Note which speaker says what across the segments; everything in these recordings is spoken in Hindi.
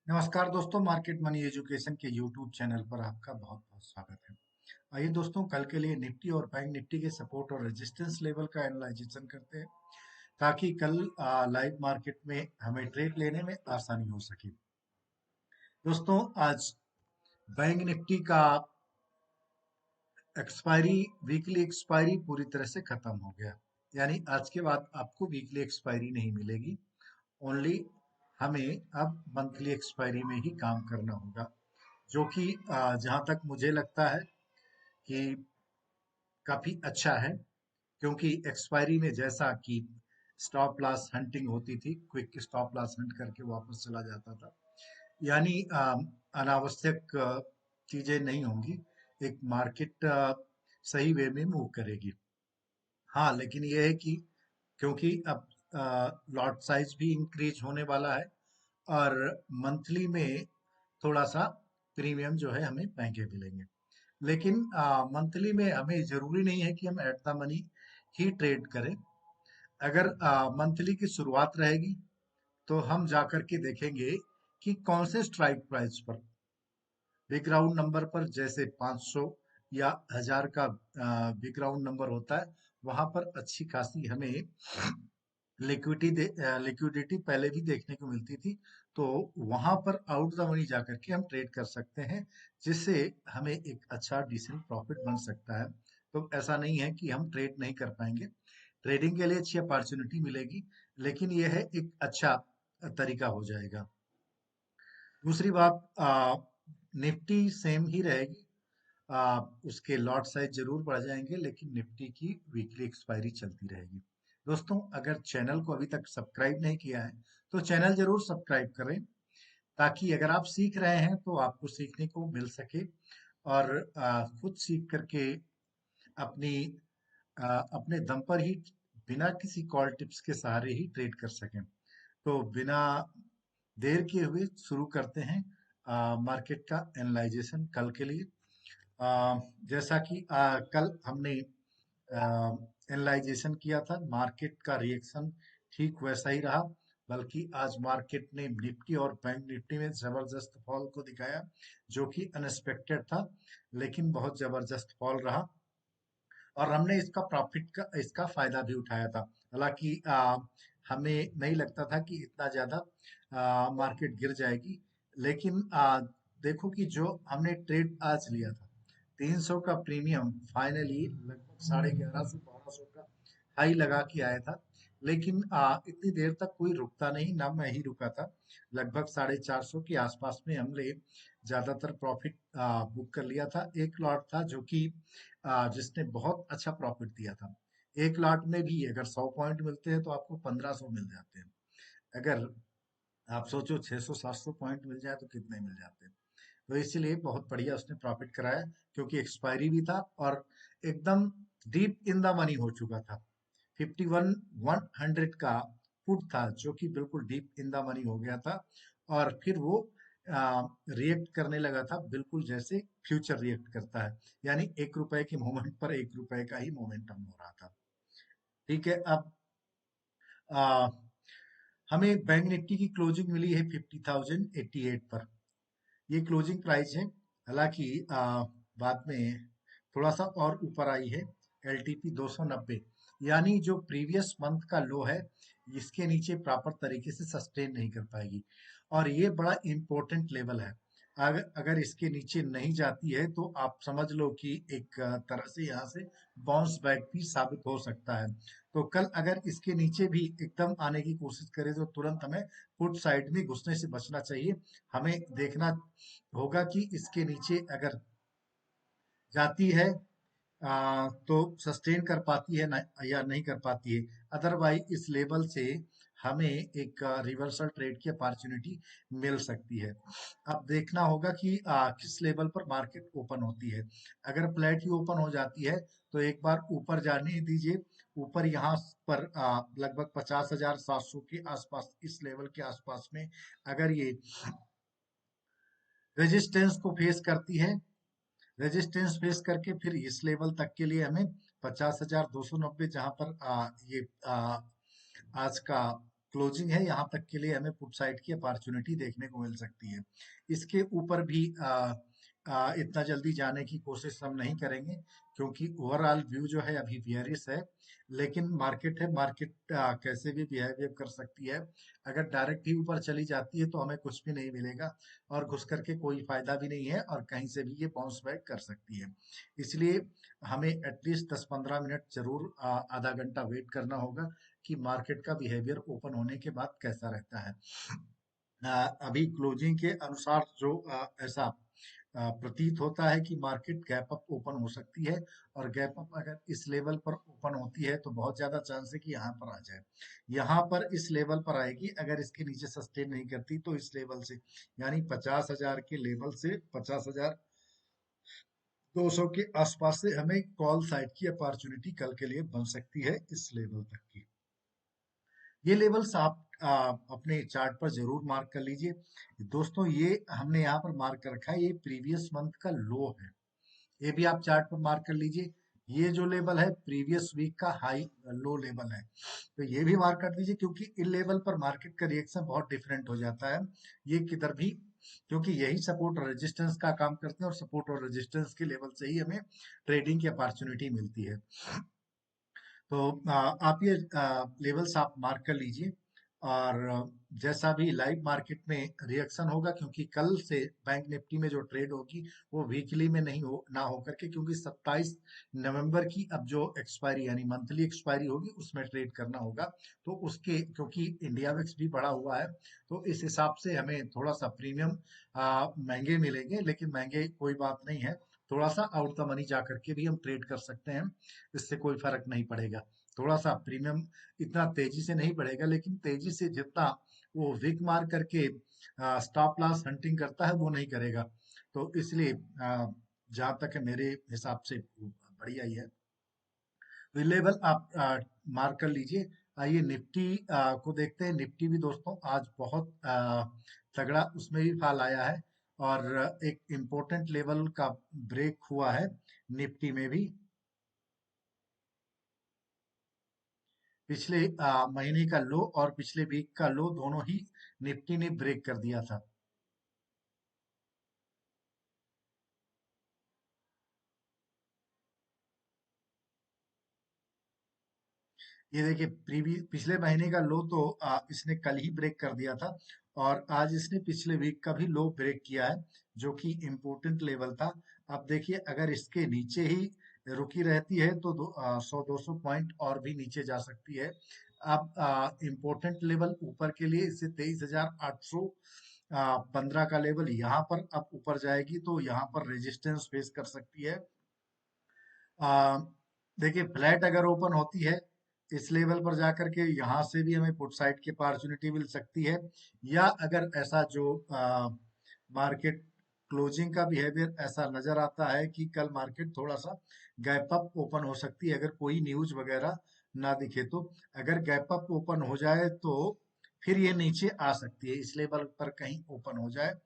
Speaker 1: नमस्कार दोस्तों, मार्केट मनी एजुकेशन के यूट्यूब चैनल पर आपका बहुत बहुत स्वागत है। आइए दोस्तों, कल के लिए निफ्टी और बैंक निफ्टी के सपोर्ट और रेजिस्टेंस लेवल का एनालाइजेशन करते हैं ताकि कल लाइव मार्केट में हमें ट्रेड लेने में आसानी हो सके। दोस्तों, आज बैंक निफ्टी का एक्सपायरी वीकली एक्सपायरी पूरी तरह से खत्म हो गया। यानी आज के बाद आपको वीकली एक्सपायरी नहीं मिलेगी। ओनली हमें अब मंथली एक्सपायरी में ही काम करना होगा, जो कि जहाँ तक मुझे लगता है कि काफ़ी अच्छा है, क्योंकि एक्सपायरी में जैसा कि स्टॉप लॉस हंटिंग होती थी, क्विक स्टॉप लॉस हंट करके वापस चला जाता था। यानी अनावश्यक चीज़ें नहीं होंगी। एक मार्केट सही वे में मूव करेगी। हाँ, लेकिन ये है कि क्योंकि अब लॉट साइज भी इंक्रीज होने वाला है और मंथली में थोड़ा सा प्रीमियम जो है हमें महंगे मिलेंगे। लेकिन मंथली में हमें जरूरी नहीं है कि हम at the money he trade करें। अगर मंथली की शुरुआत रहेगी तो हम जा करके देखेंगे कि कौन से स्ट्राइक प्राइस पर, बिग राउंड नंबर पर, जैसे 500 या 1000 का बिग राउंड नंबर होता है, वहां पर अच्छी खासी हमें लिक्विडिटी पहले भी देखने को मिलती थी। तो वहां पर आउट द मनी जाकर के हम ट्रेड कर सकते हैं, जिससे हमें एक अच्छा डिसेंट प्रॉफिट बन सकता है। तो ऐसा नहीं है कि हम ट्रेड नहीं कर पाएंगे, ट्रेडिंग के लिए अच्छी अपॉर्चुनिटी मिलेगी, लेकिन यह है एक अच्छा तरीका हो जाएगा। दूसरी बात, निफ्टी सेम ही रहेगी। उसके लॉट साइज जरूर बढ़ जाएंगे, लेकिन निफ्टी की वीकली एक्सपायरी चलती रहेगी। दोस्तों, अगर चैनल को अभी तक सब्सक्राइब नहीं किया है तो चैनल जरूर सब्सक्राइब करें, ताकि अगर आप सीख रहे हैं तो आपको सीखने को मिल सके और खुद सीख करके अपनी अपने दम पर ही, बिना किसी कॉल टिप्स के सहारे ही ट्रेड कर सकें। तो बिना देर किए हुए शुरू करते हैं मार्केट का एनालाइजेशन कल के लिए। जैसा कि कल हमने एनालाइजेशन किया था, मार्केट का रिएक्शन ठीक वैसा ही रहा, बल्कि आज मार्केट ने निफ्टी और बैंक निफ्टी में जबरदस्त फॉल को दिखाया, जो कि अनएक्सपेक्टेड था, लेकिन बहुत जबरदस्त फॉल रहा और हमने इसका फायदा भी उठाया था। हालांकि हमें नहीं लगता था कि इतना ज्यादा मार्केट गिर जाएगी, लेकिन देखो कि जो हमने ट्रेड आज लिया था, 300 का प्रीमियम फाइनली लगभग 1150 1200 का हाई लगा के आया था। लेकिन इतनी देर तक कोई रुकता नहीं, ना मैं ही रुका था। लगभग 450 के आसपास में हमने ज्यादातर प्रॉफिट बुक कर लिया था। एक लॉट था जो कि जिसने बहुत अच्छा प्रॉफिट दिया था। एक लॉट में भी अगर 100 पॉइंट मिलते हैं तो आपको 1500 मिल जाते हैं। अगर आप सोचो 600 700 पॉइंट मिल जाए तो कितने मिल जाते हैं। तो इसीलिए बहुत बढ़िया उसने प्रॉफिट कराया, क्योंकि एक्सपायरी भी था और एकदम डीप इन द मनी हो चुका था। 51 100 का पुट था, जो कि बिल्कुल डीप इन द मनी हो गया था। और फिर वो रिएक्ट करने लगा था, बिल्कुल जैसे फ्यूचर रिएक्ट करता है। यानी 1 रुपए के मोमेंट पर 1 रुपए का ही मोमेंटम हो रहा था। ठीक है। अब आ, हमें बैंक निफ्टी की क्लोजिंग मिली है 50,088 पर। ये क्लोजिंग प्राइस है। हालांकि बाद में थोड़ा सा और ऊपर आई है। LTP 290, यानी जो प्रीवियस मंथ का लो है, इसके नीचे प्रॉपर तरीके से सस्टेन नहीं कर पाएगी, और ये बड़ा इंपॉर्टेंट लेवल है। अगर अगर इसके नीचे नहीं जाती है तो आप समझ लो कि एक तरह से यहाँ से बाउंस बैक भी साबित हो सकता है। तो कल अगर इसके नीचे भी एकदम आने की कोशिश करें तो तुरंत हमें पुट साइड में घुसने से बचना चाहिए। हमें देखना होगा कि इसके नीचे अगर जाती है तो सस्टेन कर पाती है ना, या नहीं कर पाती है। अदरवाइज इस लेवल से हमें एक रिवर्सल ट्रेड की अपॉर्चुनिटी मिल सकती है। अब देखना होगा कि किस लेवल पर मार्केट ओपन होती है। अगर फ्लैट ही ओपन हो जाती है तो एक बार ऊपर जाने दीजिए। ऊपर यहाँ पर लगभग 50,700 के आसपास, इस लेवल के आसपास में अगर ये रेजिस्टेंस को फेस करती है, रेजिस्टेंस फेस करके फिर इस लेवल तक के लिए हमें 50,290, जहां पर ये आज का क्लोजिंग है यहाँ तक के लिए हमें पुट साइड की अपॉर्चुनिटी देखने को मिल सकती है। इसके ऊपर भी इतना जल्दी जाने की कोशिश हम नहीं करेंगे, क्योंकि ओवरऑल व्यू जो है अभी बियरिश है। लेकिन मार्केट है, मार्केट कैसे भी बिहेवियर कर सकती है। अगर डायरेक्ट ही ऊपर चली जाती है तो हमें कुछ भी नहीं मिलेगा, और घुस करके कोई फायदा भी नहीं है, और कहीं से भी ये बाउंस बैक कर सकती है। इसलिए हमें एटलीस्ट 10-15 मिनट जरूर, आधा घंटा वेट करना होगा कि मार्केट का बिहेवियर ओपन होने के बाद कैसा रहता है। अभी क्लोजिंग के अनुसार जो ऐसा प्रतीत होता है कि मार्केट गैप अप ओपन हो सकती है, और गैप अप अगर इस लेवल पर ओपन होती है तो बहुत ज्यादा चांस है कि यहाँ पर आ जाए। यहाँ पर इस लेवल पर आएगी, अगर इसके नीचे सस्टेन नहीं करती तो इस लेवल से, यानी 50,000 के लेवल से 50,200 के आसपास से हमें कॉल साइड की अपॉर्चुनिटी कल के लिए बन सकती है, इस लेवल तक की। ये लेवल्स आप अपने चार्ट पर जरूर मार्क कर लीजिए दोस्तों। ये हमने यहाँ पर मार्क कर रखा है, ये प्रीवियस मंथ का लो है। ये भी आप चार्ट पर मार्क कर लीजिए। ये जो लेवल है प्रीवियस वीक का हाई लो लेवल है, तो ये भी मार्क कर दीजिए, क्योंकि इन लेवल पर मार्केट का रिएक्शन बहुत डिफरेंट हो जाता है। ये किधर भी, क्योंकि यही सपोर्ट और रेजिस्टेंस का काम करते हैं, और सपोर्ट और रेजिस्टेंस के लेवल से ही हमें ट्रेडिंग की अपॉर्चुनिटी मिलती है। तो आप ये लेवल्स आप मार्क कर लीजिए। और जैसा भी लाइव मार्केट में रिएक्शन होगा, क्योंकि कल से बैंक निफ्टी में जो ट्रेड होगी वो वीकली में नहीं हो ना हो करके, क्योंकि 27 नवंबर की अब जो एक्सपायरी यानी मंथली एक्सपायरी होगी उसमें ट्रेड करना होगा। तो उसके, क्योंकि इंडिया वेक्स भी बढ़ा हुआ है, तो इस हिसाब से हमें थोड़ा सा प्रीमियम महंगे मिलेंगे, लेकिन महंगे कोई बात नहीं है। थोड़ा सा आउट द मनी जा करके भी हम ट्रेड कर सकते हैं, इससे कोई फर्क नहीं पड़ेगा। थोड़ा सा प्रीमियम इतना तेजी से नहीं बढ़ेगा, लेकिन तेजी से जितना वो विक मार करके स्टॉप लॉस हंटिंग करता है वो नहीं करेगा। तो इसलिए जहां तक है मेरे हिसाब से बढ़िया ही है। तो लेवल आप मार्क कर लीजिए। आइए निफ्टी को देखते हैं। निफ्टी भी दोस्तों आज बहुत तगड़ा उसमें भी फॉल आया है, और एक इम्पोर्टेंट लेवल का ब्रेक हुआ है निफ्टी में भी। पिछले महीने का लो और पिछले वीक का लो दोनों ही निफ्टी ने ब्रेक कर दिया था। ये देखिए, पिछले महीने का लो तो इसने कल ही ब्रेक कर दिया था, और आज इसने पिछले वीक का भी लो ब्रेक किया है, जो कि इम्पोर्टेंट लेवल था। अब देखिए, अगर इसके नीचे ही रुकी रहती है तो 100-200 पॉइंट और भी नीचे जा सकती है। अब इम्पोर्टेंट लेवल ऊपर के लिए इसे 23,815 का लेवल यहाँ पर अब ऊपर जाएगी तो यहाँ पर रेजिस्टेंस फेस कर सकती है। आ, देखिए, फ्लैट अगर ओपन होती है इस लेवल पर जाकर के, यहाँ से भी हमें पुट साइड की अपॉर्चुनिटी मिल सकती है। या अगर ऐसा जो मार्केट क्लोजिंग का बिहेवियर ऐसा नजर आता है कि कल मार्केट थोड़ा सा गैप अप ओपन हो सकती है, अगर कोई न्यूज वगैरह ना दिखे तो। अगर गैप अप ओपन हो जाए तो फिर ये नीचे आ सकती है, इस लेवल पर कहीं ओपन हो जाए।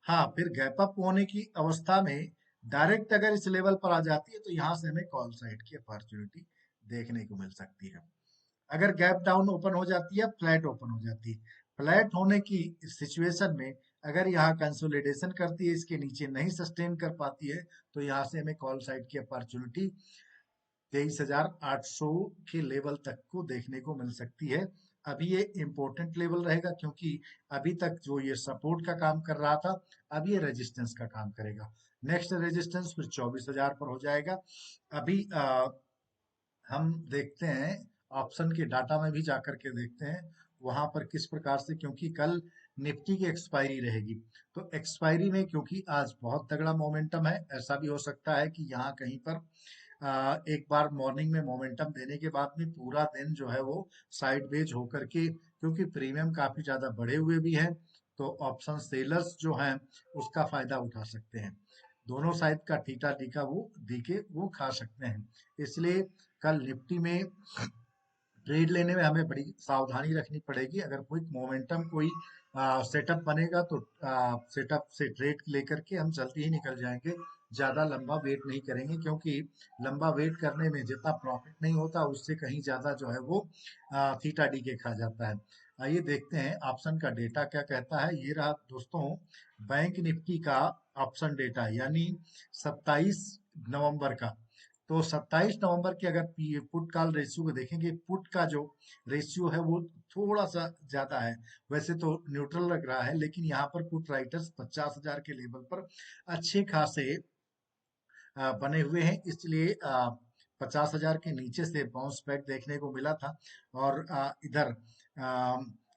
Speaker 1: हाँ, फिर गैप अप होने की अवस्था में डायरेक्ट अगर इस लेवल पर आ जाती है तो यहाँ से हमें कॉल साइड की अपॉर्चुनिटी देखने को मिल सकती है। अगर गैप डाउन ओपन हो जाती है, फ्लैट ओपन हो जाती है, फ्लैट होने की सिचुएशन में अगर यहाँ कंसोलिडेशन करती है, इसके नीचे नहीं सस्टेन कर पाती है, तो यहाँ से हमें कॉल साइड की अपॉर्चुनिटी 23,800 के लेवल तक को देखने को मिल सकती है। अभी ये इंपॉर्टेंट लेवल रहेगा, क्योंकि अभी तक जो ये सपोर्ट का काम कर रहा था, अब ये रेजिस्टेंस का काम करेगा। नेक्स्ट रेजिस्टेंस फिर 24,000 पर हो जाएगा। अभी हम देखते हैं, ऑप्शन के डाटा में भी जाकर के देखते हैं वहां पर किस प्रकार से, क्योंकि कल निफ्टी की एक्सपायरी रहेगी। तो एक्सपायरी में क्योंकि आज बहुत तगड़ा मोमेंटम है, ऐसा भी हो सकता है कि यहाँ कहीं पर एक बार मॉर्निंग में मोमेंटम देने के बाद में पूरा दिन जो है वो साइडवेज होकर के, क्योंकि प्रीमियम काफी ज्यादा बढ़े हुए भी हैं, तो ऑप्शन सेलर्स जो हैं उसका फायदा उठा सकते हैं। दोनों साइड का टीटा टीका वो दीके वो खा सकते हैं। इसलिए कल निफ्टी में ट्रेड लेने में हमें बड़ी सावधानी रखनी पड़ेगी। अगर कोई मोमेंटम कोई सेटअप बनेगा तो सेटअप से ट्रेड लेकर के हम जल्दी ही निकल जाएंगे, ज्यादा लंबा वेट नहीं करेंगे, क्योंकि लंबा वेट करने में जितना प्रॉफिट नहीं होता उससे कहीं ज्यादा जो है वो थीटा डी के खा जाता है। आइए देखते हैं ऑप्शन का डेटा क्या कहता है। ये रहा दोस्तों बैंक निफ्टी का ऑप्शन डेटा, यानी 27 नवंबर का। तो 27 नवंबर के अगर पुट कॉल रेशियो को देखेंगे, पुट का जो रेशियो है वो थोड़ा सा ज्यादा है। वैसे तो न्यूट्रल लग रहा है, लेकिन यहाँ पर पुट राइटर्स 50,000 के लेवल पर अच्छे खासे बने हुए हैं, इसलिए 50,000 के नीचे से बाउंस बैक देखने को मिला था। और इधर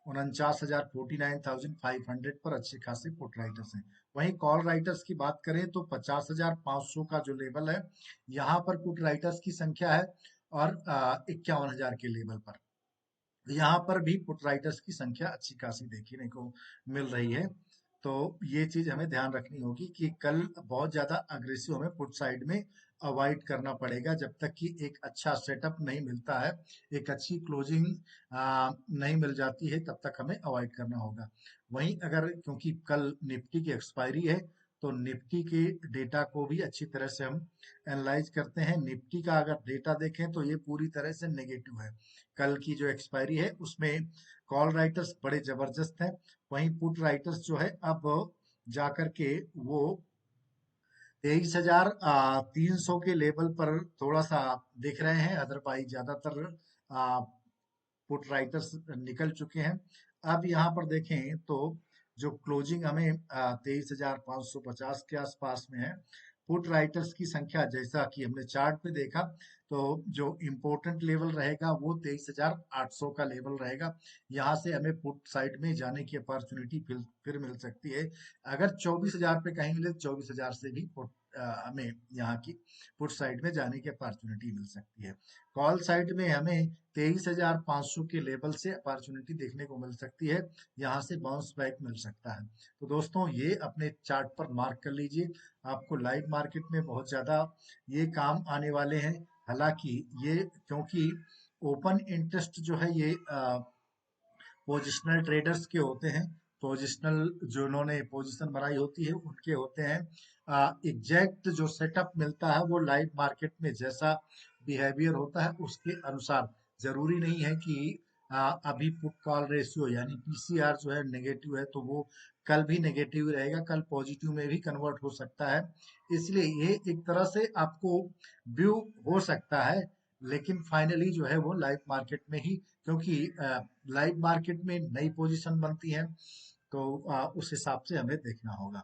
Speaker 1: 49,000 49,500 पर अच्छे खासे पुट राइटर्स हैं। वहीं कॉल राइटर्स की बात करें तो 50,500 का जो लेवल है, यहाँ पर पुट राइटर्स की संख्या है, और 51,000 के लेवल पर यहाँ पर भी पुट राइटर्स की संख्या अच्छी खासी देखने को मिल रही है। तो ये चीज हमें ध्यान रखनी होगी कि कल बहुत ज्यादा अग्रेसिव हमें पुट साइड में अवॉइड करना पड़ेगा, जब तक कि एक अच्छा सेटअप नहीं मिलता है, एक अच्छी क्लोजिंग नहीं मिल जाती है, तब तक हमें अवॉइड करना होगा। वहीं अगर, क्योंकि कल निफ्टी की एक्सपायरी है, तो निफ्टी के डेटा को भी अच्छी तरह से हम एनालाइज करते हैं। निफ्टी का अगर डेटा देखें तो ये पूरी तरह से नेगेटिव है। कल की जो एक्सपायरी है उसमें कॉल राइटर्स बड़े जबरदस्त हैं, वहीं पुट राइटर्स जो है अब जाकर के वो 23,300 के लेवल पर थोड़ा सा दिख रहे हैं। अदरवाइज ज्यादातर पुट राइटर्स निकल चुके हैं। अब यहाँ पर देखें तो जो क्लोजिंग हमें 23,550 के आसपास में है, पुट राइटर्स की संख्या जैसा कि हमने चार्ट पे देखा, तो जो इम्पोर्टेंट लेवल रहेगा वो 23,800 का लेवल रहेगा। यहाँ से हमें पुट साइड में जाने की अपॉर्चुनिटी फिर मिल सकती है। अगर 24,000 पे कहीं मिले तो 24,000 से भी हमें यहाँ की पुट साइड में जाने की अपॉर्चुनिटी मिल सकती है। कॉल साइड में हमें 23,500 के लेवल से अपॉर्चुनिटी देखने को मिल सकती है, यहाँ से बाउंस बैक मिल सकता है। तो दोस्तों ये अपने चार्ट पर मार्क कर लीजिए, आपको लाइव मार्केट में बहुत ज़्यादा ये काम आने वाले हैं। हालांकि ये, क्योंकि ओपन इंटरेस्ट जो है ये पोजिशनल ट्रेडर्स के होते हैं, पोजिशनल जिन्होंने पोजीशन बनाई होती है उनके होते हैं। एग्जैक्ट जो सेटअप मिलता है वो लाइव मार्केट में जैसा बिहेवियर होता है उसके अनुसार, जरूरी नहीं है कि अभी पुट कॉल रेशियो यानी पीसीआर जो है नेगेटिव है तो वो कल भी नेगेटिव रहेगा, कल पॉजिटिव में भी कन्वर्ट हो सकता है। इसलिए ये एक तरह से आपको व्यू हो सकता है, लेकिन फाइनली जो है वो लाइव मार्केट में ही, क्योंकि लाइव मार्केट में नई पोजीशन बनती है, तो उस हिसाब से हमें देखना होगा।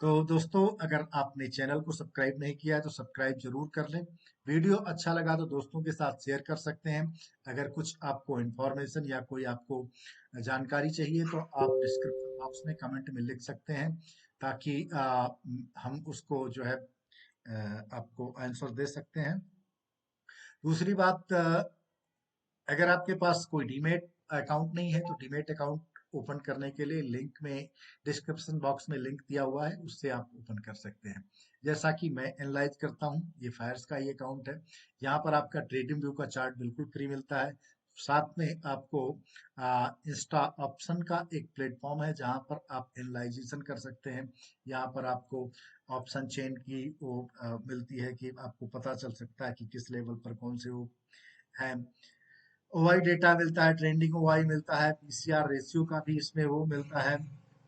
Speaker 1: तो दोस्तों अगर आपने चैनल को सब्सक्राइब नहीं किया है तो सब्सक्राइब जरूर कर लें। वीडियो अच्छा लगा तो दोस्तों के साथ शेयर कर सकते हैं। अगर कुछ आपको इंफॉर्मेशन या कोई आपको जानकारी चाहिए तो आप डिस्क्रिप्शन बॉक्स में कमेंट में लिख सकते हैं, ताकि हम उसको जो है आपको आंसर दे सकते हैं। दूसरी बात, अगर आपके पास कोई डीमेट अकाउंट नहीं है तो डीमेट अकाउंट ओपन करने के लिए लिंक में, डिस्क्रिप्शन बॉक्स में लिंक दिया हुआ है, उससे आप ओपन कर सकते हैं। जैसा कि मैं एनालाइज करता हूं, ये फायर्स का ही अकाउंट है। यहाँ पर आपका ट्रेडिंग व्यू का चार्ट बिल्कुल फ्री मिलता है। साथ में आपको इंस्टा ऑप्शन का एक प्लेटफॉर्म है जहाँ पर आप एनालाइजेशन कर सकते हैं। यहाँ पर आपको ऑप्शन चेन की वो मिलती है कि आपको पता चल सकता है कि किस लेवल पर कौन से वो है। ओआई डेटा मिलता है, ट्रेंडिंग ओआई मिलता है, पीसीआर रेशियो का भी इसमें वो मिलता है,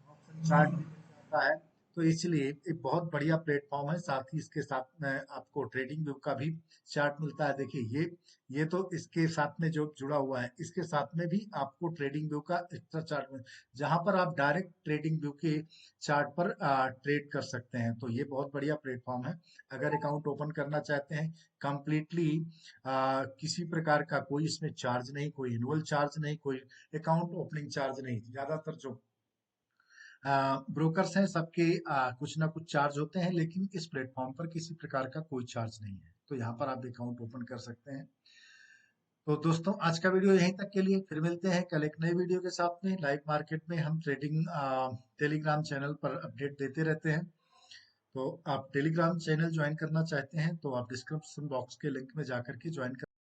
Speaker 1: ऑप्शन चार्ट भी मिल जाता है। तो इसलिए एक बहुत बढ़िया प्लेटफॉर्म है। साथ ही इसके साथ में आपको ट्रेडिंग व्यू का भी चार्ट मिलता है। देखिए ये तो इसके साथ में जो जुड़ा हुआ है, इसके साथ में भी आपको ट्रेडिंग व्यू का एक्स्ट्रा चार्ट में, जहां पर आप डायरेक्ट ट्रेडिंग व्यू के चार्ट पर ट्रेड कर सकते हैं। तो ये बहुत बढ़िया प्लेटफॉर्म है। अगर अकाउंट ओपन करना चाहते हैं कंप्लीटली, किसी प्रकार का कोई इसमें चार्ज नहीं, कोई एनुअल चार्ज नहीं, कोई अकाउंट ओपनिंग चार्ज नहीं। ज्यादातर जो ब्रोकर्स हैं सबके कुछ ना कुछ चार्ज होते हैं, लेकिन इस प्लेटफॉर्म पर किसी प्रकार का कोई चार्ज नहीं है। तो यहाँ पर आप अकाउंट ओपन कर सकते हैं। तो दोस्तों आज का वीडियो यहीं तक के लिए, फिर मिलते हैं कल एक नए वीडियो के साथ में। लाइव मार्केट में हम ट्रेडिंग टेलीग्राम चैनल पर अपडेट देते रहते हैं। तो आप टेलीग्राम चैनल ज्वाइन करना चाहते हैं तो आप डिस्क्रिप्शन बॉक्स के लिंक में जाकर के ज्वाइन कर